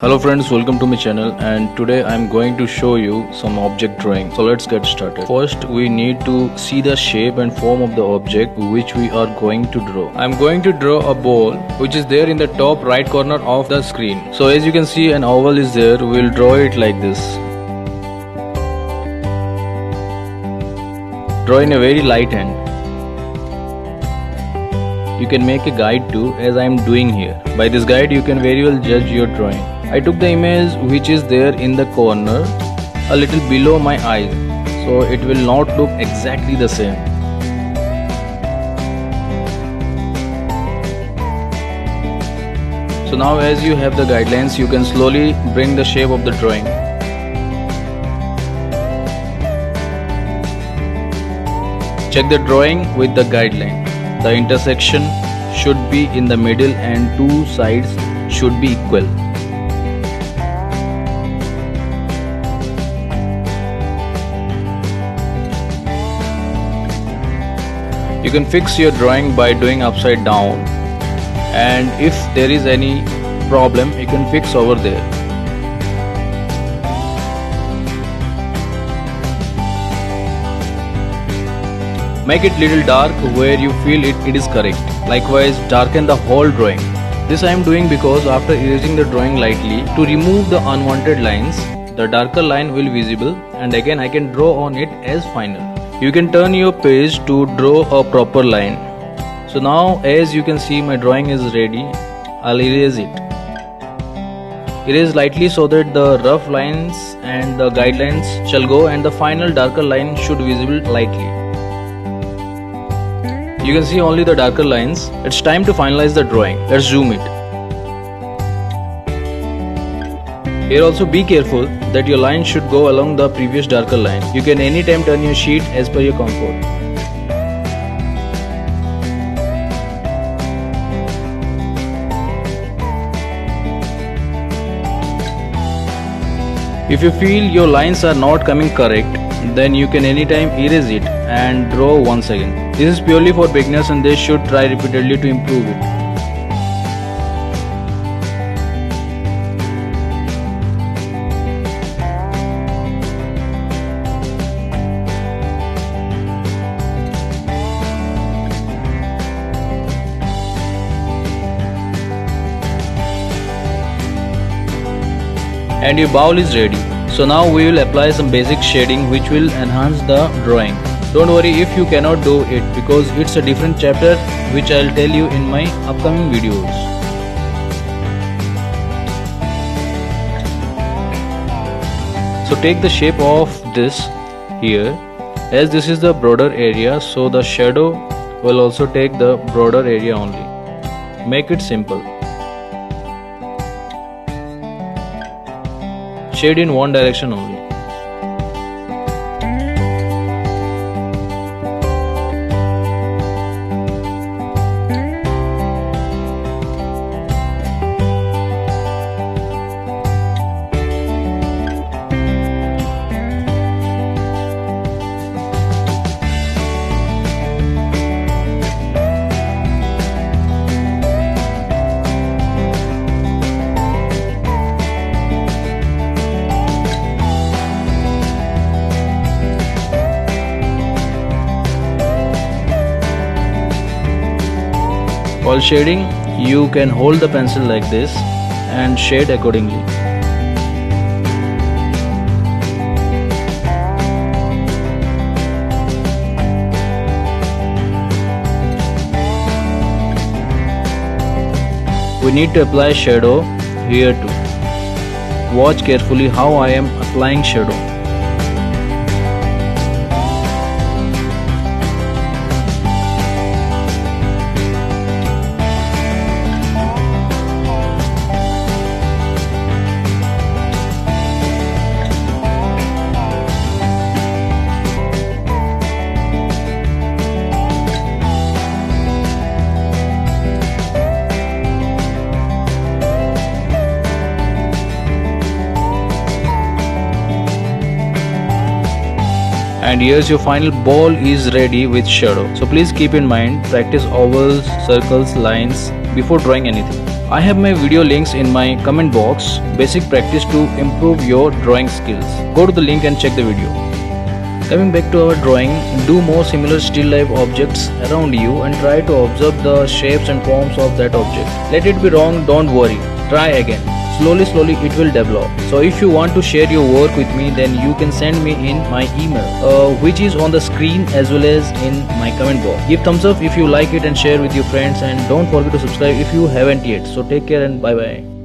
Hello friends, welcome to my channel, and today I am going to show you some object drawing. So let's get started. First we need to see the shape and form of the object which we are going to draw. I am going to draw a ball which is there in the top right corner of the screen. So as you can see, an oval is there. We will draw it like this. Draw in a very light hand. You can make a guide too, as I am doing here. By this guide you can very well judge your drawing. I took the image which is there in the corner a little below my eyes, so it will not look exactly the same. So now as you have the guidelines, you can slowly bring the shape of the drawing. Check the drawing with the guideline. The intersection should be in the middle and two sides should be equal. You can fix your drawing by doing upside down, and if there is any problem you can fix over there. Make it little dark where you feel it is correct. Likewise, darken the whole drawing. This I am doing because after erasing the drawing lightly to remove the unwanted lines, the darker line will be visible, and again I can draw on it as final. You can turn your page to draw a proper line. So now as you can see, my drawing is ready. I'll erase it. Erase lightly so that the rough lines and the guidelines shall go and the final darker line should be visible lightly. You can see only the darker lines. It's time to finalize the drawing. Let's zoom it. Here also be careful that your line should go along the previous darker line. You can anytime turn your sheet as per your comfort. If you feel your lines are not coming correct, then you can anytime erase it and draw once again. This is purely for beginners and they should try repeatedly to improve it. And your bowl is ready. So now we will apply some basic shading which will enhance the drawing. Don't worry if you cannot do it, because it's a different chapter which I'll tell you in my upcoming videos. So take the shape of this here, as this is the broader area, so the shadow will also take the broader area only. Make it simple. Shade in one direction only. While shading, you can hold the pencil like this and shade accordingly. We need to apply shadow here too. Watch carefully how I am applying shadow. And here's your final ball is ready with shadow. So please keep in mind, practice ovals, circles, lines before drawing anything. I have my video links in my comment box. Basic practice to improve your drawing skills. Go to the link and check the video. Coming back to our drawing, do more similar still life objects around you and try to observe the shapes and forms of that object. Let it be wrong, don't worry. Try again. Slowly it will develop. So if you want to share your work with me, then you can send me in my email, which is on the screen as well as in my comment box. Give thumbs up if you like it and share with your friends, and don't forget to subscribe if you haven't yet. So take care and bye bye.